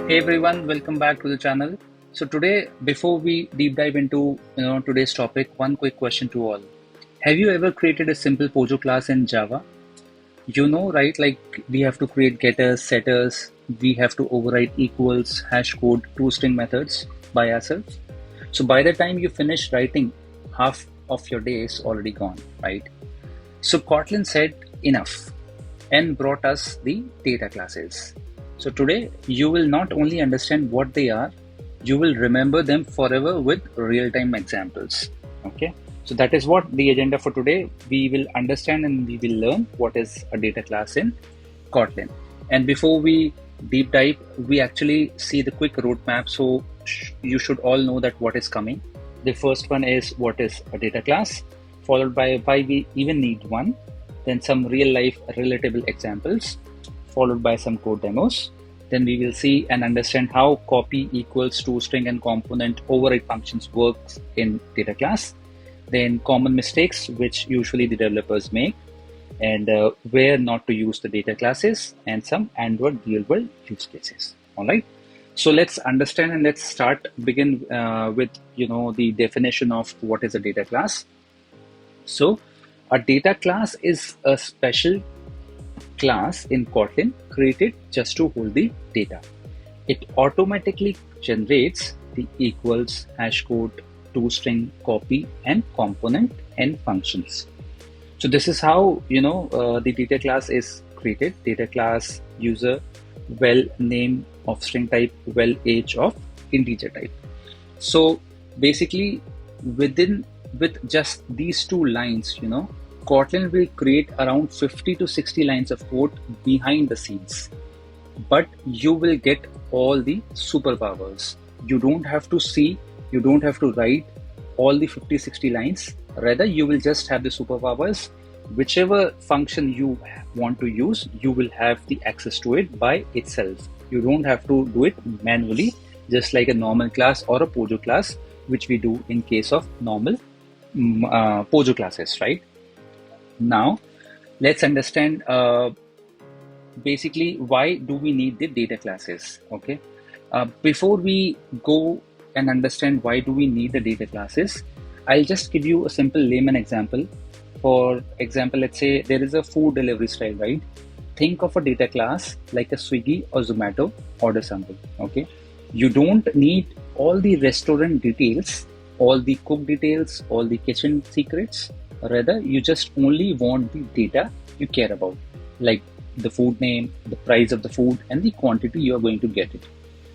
Hey everyone, welcome back to the channel. So today, before we deep dive into today's topic, one quick question to all. Have you ever created a simple Pojo class in Java? You know, right? Like we have to create getters, setters, we have to override equals, hashCode, toString methods by ourselves. So by the time you finish writing, half of your day is already gone, right? So Kotlin said enough and brought us the data classes. So today you will not only understand what they are, you will remember them forever with real-time examples. Okay. So that is what the agenda for today. We will understand and we will learn what is a data class in Kotlin. And before we deep dive, we actually see the quick roadmap. So you should all know that what is coming. The first one is what is a data class, followed by why we even need one, then some real life relatable examples, followed by some code demos. Then we will see and understand how copy equals toString and component override functions works in data class. Then common mistakes which usually the developers make, and where not to use the data classes, and some Android real world use cases. All right. So let's understand and let's begin with the definition of what is a data class. So a data class is a special class in Kotlin created just to hold the data. It automatically generates the equals, hashCode, toString, copy, and componentN functions. So this is how the data class is created. Data class user, well name of string type, well age of integer type. So basically with just these two lines, Kotlin will create around 50 to 60 lines of code behind the scenes, but you will get all the superpowers. You don't have to see, you don't have to write all the 50-60 lines. Rather, you will just have the superpowers. Whichever function you want to use, you will have the access to it by itself. You don't have to do it manually, just like a normal class or a Pojo class, which we do in case of normal Pojo classes, right? Now, let's understand basically why do we need the data classes, okay? Before we go and understand why do we need the data classes, I'll just give you a simple layman example. For example, let's say there is a food delivery style, right? Think of a data class like a Swiggy or Zomato order sample, okay? You don't need all the restaurant details, all the cook details, all the kitchen secrets. Rather, you just only want the data you care about, like the food name, the price of the food, and the quantity you are going to get it.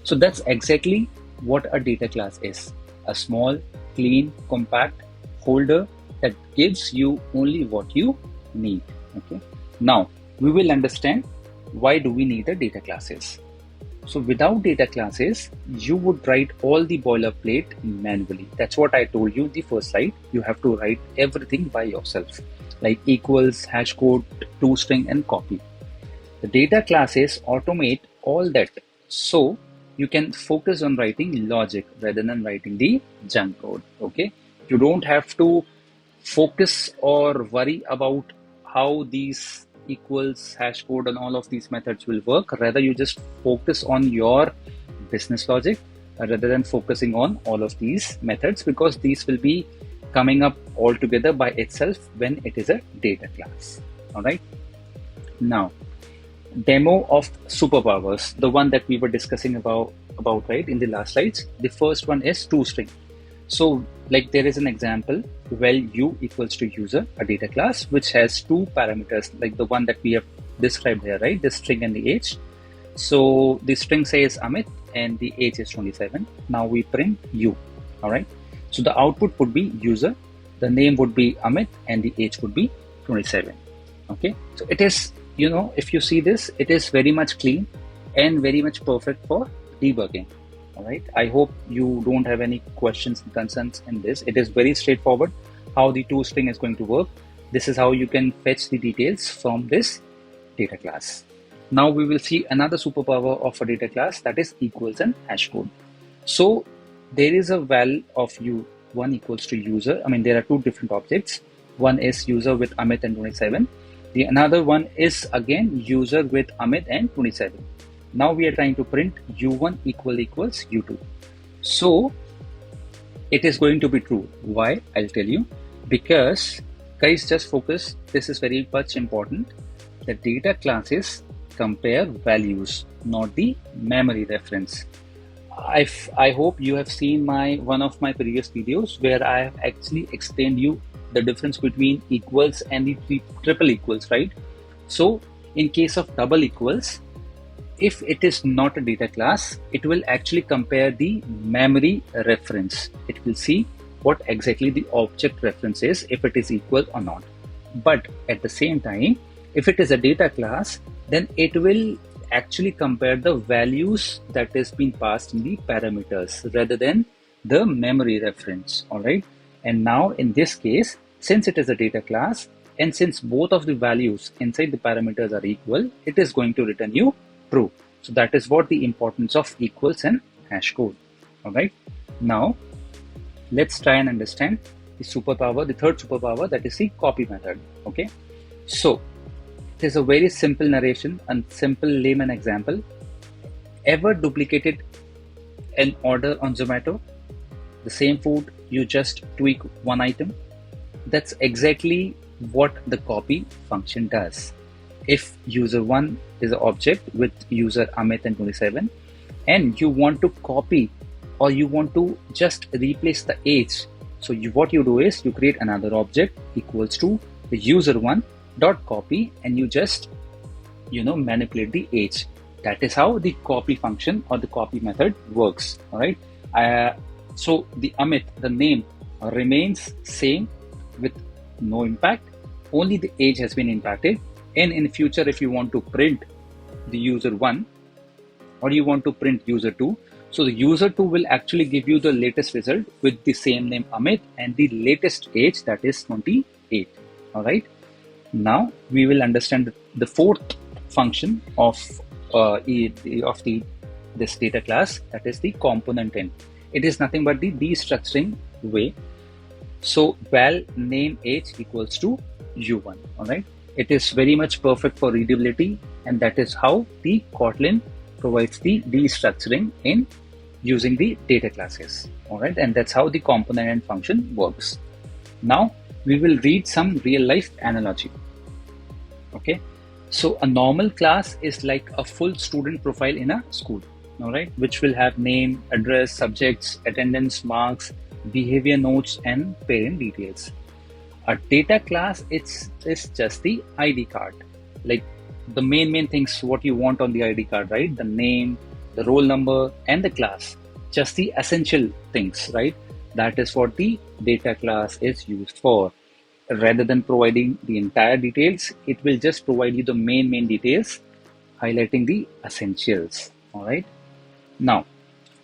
So that's exactly what a data class is. A small, clean, compact folder that gives you only what you need. Okay. Now, we will understand why do we need the data classes. So without data classes, you would write all the boilerplate manually. That's what I told you the first slide. You have to write everything by yourself, like equals, hashCode, toString, and copy. The data classes automate all that, so you can focus on writing logic rather than writing the junk code. Okay, you don't have to focus or worry about how these equals, hashCode, and all of these methods will work. Rather, you just focus on your business logic rather than focusing on all of these methods, because these will be coming up all together by itself when it is a data class. All right. Now, demo of superpowers, the one that we were discussing about right in the last slides. The first one is toString. So like there is an example, well u equals to user, a data class which has two parameters, like the one that we have described here, right? The string and the age. So the string says Amit and the age is 27. Now we print u. All right. So the output would be user, the name would be Amit, and the age would be 27. Okay. So it is, if you see this, it is very much clean and very much perfect for debugging. All right. I hope you don't have any questions and concerns in this. It is very straightforward how the toString is going to work. This is how you can fetch the details from this data class. Now we will see another superpower of a data class, that is equals and hashCode. So there is a val of one equals to user. I mean, there are two different objects. One is user with Amit and 27. The another one is again user with Amit and 27. Now we are trying to print u1 equals u2. So it is going to be true. Why? I'll tell you. Because guys, just focus. This is very much important. The data classes compare values, not the memory reference. I hope you have seen one of my previous videos where I have actually explained you the difference between equals and the triple equals, right? So in case of double equals, if it is not a data class, it will actually compare the memory reference. It will see what exactly the object reference is, if it is equal or not. But at the same time, if it is a data class, then it will actually compare the values that is being passed in the parameters rather than the memory reference. All right. And now in this case, since it is a data class and since both of the values inside the parameters are equal, it is going to return you true. So that is what the importance of equals and hashCode. All right. Now let's try and understand the superpower, the third superpower, that is the copy method. Okay. So it is a very simple narration and simple layman example. Ever duplicated an order on Zomato? The same food, you just tweak one item. That's exactly what the copy function does. If user 1 is an object with user Amit and 27, and you want to copy or you want to just replace the age, so what you do is you create another object equals to the user 1 dot copy, and you just manipulate the age. That is how the copy function or the copy method works. All right. So the Amit, the name remains same with no impact. Only the age has been impacted. And in the future, if you want to print the user 1 or you want to print user 2, so the user 2 will actually give you the latest result with the same name Amit and the latest age, that is 28. All right. Now we will understand the fourth function of this data class, that is the componentN. It is nothing but the destructuring way. So val name age equals to u1. All right. It is very much perfect for readability, and that is how the Kotlin provides the destructuring in using the data classes. All right. And that's how the componentN function works. Now we will read some real life analogy. Okay, so a normal class is like a full student profile in a school, all right, which will have name, address, subjects, attendance, marks, behavior notes, and parent details. A data class is just the ID card, like the main things what you want on the ID card, right? The name, the roll number, and the class, just the essential things, right? That is what the data class is used for. Rather than providing the entire details, it will just provide you the main details, highlighting the essentials. All right. Now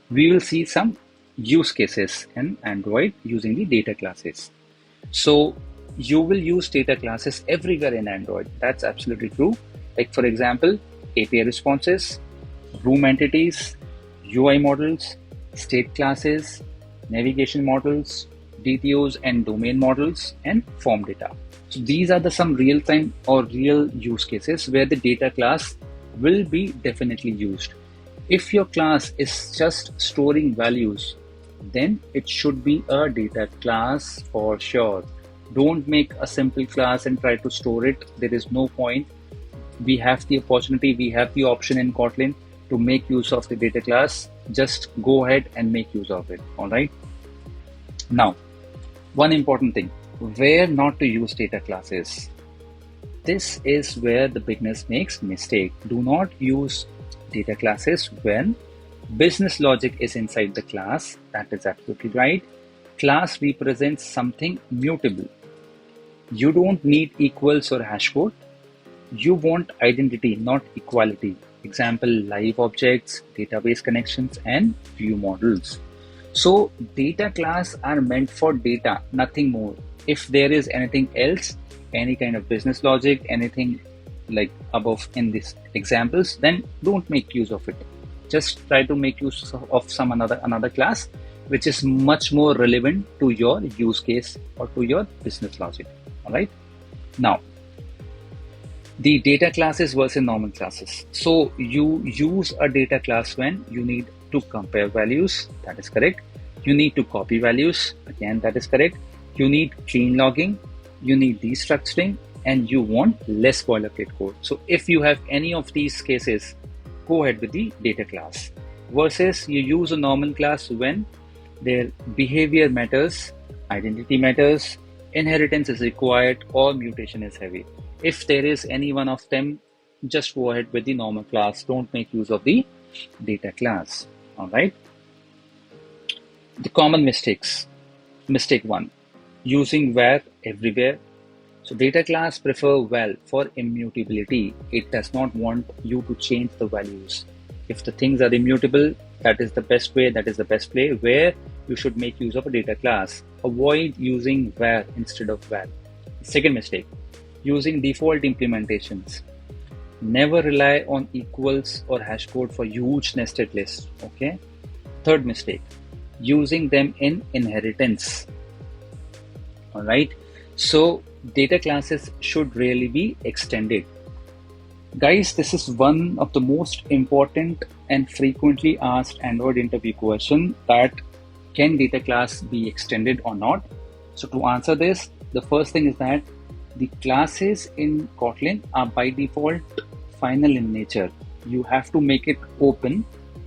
we will see some use cases in Android using the data classes. So you will use data classes everywhere in Android. That's absolutely true. Like for example, API responses, room entities, UI models, state classes, navigation models, DTOs and domain models, and form data. So these are some real-time or real use cases where the data class will be definitely used. If your class is just storing values, then it should be a data class for sure. Don't make a simple class and try to store it. There is no point. We have the opportunity, we have the option in Kotlin to make use of the data class. Just go ahead and make use of it. All right. Now, one important thing, where not to use data classes. This is where the beginners makes mistake. Do not use data classes when business logic is inside the class. That is absolutely right. Class represents something mutable. You don't need equals or hashCode. You want identity, not equality. Example, live objects, database connections, and view models. So data class are meant for data, nothing more. If there is anything else, any kind of business logic, anything like above in these examples, then don't make use of it. Just try to make use of some another class which is much more relevant to your use case or to your business logic. All right. Now, The data classes versus normal classes. So you use a data class when you need to compare values, that is correct. You need to copy values, again, that is correct. You need clean logging, you need destructuring, and you want less boilerplate code. So if you have any of these cases, go ahead with the data class. Versus you use a normal class when their behavior matters, identity matters, inheritance is required, or mutation is heavy. If there is any one of them, just go ahead with the normal class. Don't make use of the data class. All right. The common mistakes. Mistake 1, using var everywhere. So data class prefer val for immutability. It does not want you to change the values. If the things are immutable, that is the best way, that is the best play where you should make use of a data class. Avoid using var instead of val. Second mistake, using default implementations. Never rely on equals or hashCode for huge nested lists. Okay. Third mistake, using them in inheritance. All right. So data classes should really be extended. Guys, this is one of the most important and frequently asked Android interview question, that can data class be extended or not? So to answer this, the first thing is that the classes in Kotlin are by default final in nature. You have to make it open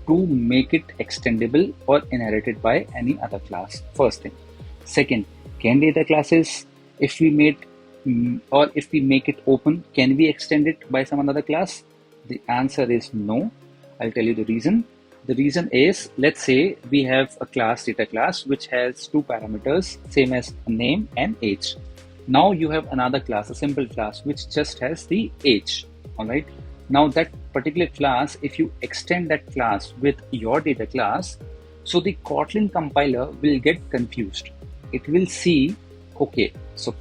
to make it extendable or inherited by any other class. First thing. Second, can data classes, if we make it open, can we extend it by some another class? The answer is no. I'll tell you the reason. The reason is, let's say we have a class, data class, which has two parameters, same as name and age. Now you have another class, a simple class, which just has the age. All right. Now that particular class, if you extend that class with your data class, so the Kotlin compiler will get confused. It will see, okay, so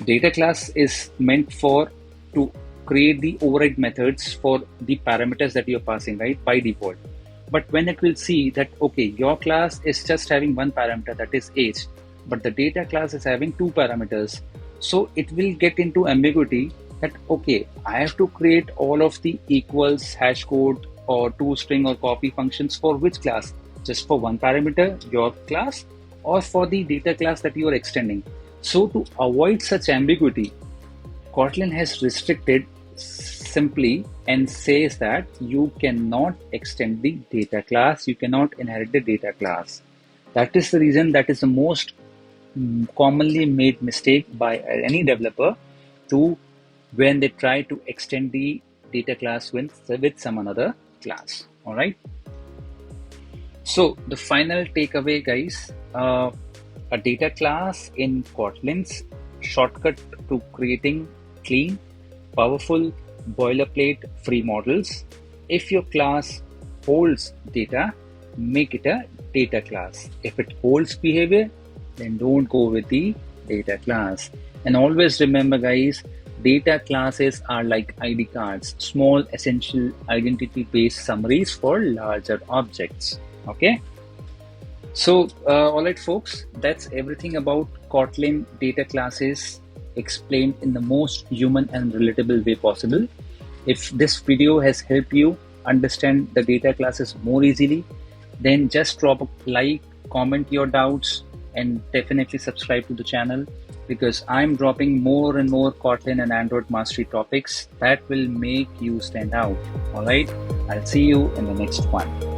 data class is meant for to create the override methods for the parameters that you're passing, right, by default. But when it will see that, okay, your class is just having one parameter, that is age, but the data class is having two parameters. So it will get into ambiguity that, okay, I have to create all of the equals, hashCode, or toString or copy functions for which class? Just for one parameter, your class, or for the data class that you are extending? So to avoid such ambiguity, Kotlin has restricted simply and says that you cannot extend the data class, you cannot inherit the data class. That is the reason, that is the most commonly made mistake by any developer to when they try to extend the data class with some another class. All right. So the final takeaway, guys, a data class in Kotlin's shortcut to creating clean, powerful, boilerplate free models. If your class holds data, make it a data class. If it holds behavior, then don't go with the data class. And always remember, guys, data classes are like ID cards, small essential identity-based summaries for larger objects. Okay. So, all right, folks, that's everything about Kotlin data classes explained in the most human and relatable way possible. If this video has helped you understand the data classes more easily, then just drop a like, comment your doubts, and definitely subscribe to the channel, because I'm dropping more and more Kotlin and Android mastery topics that will make you stand out. All right, I'll see you in the next one.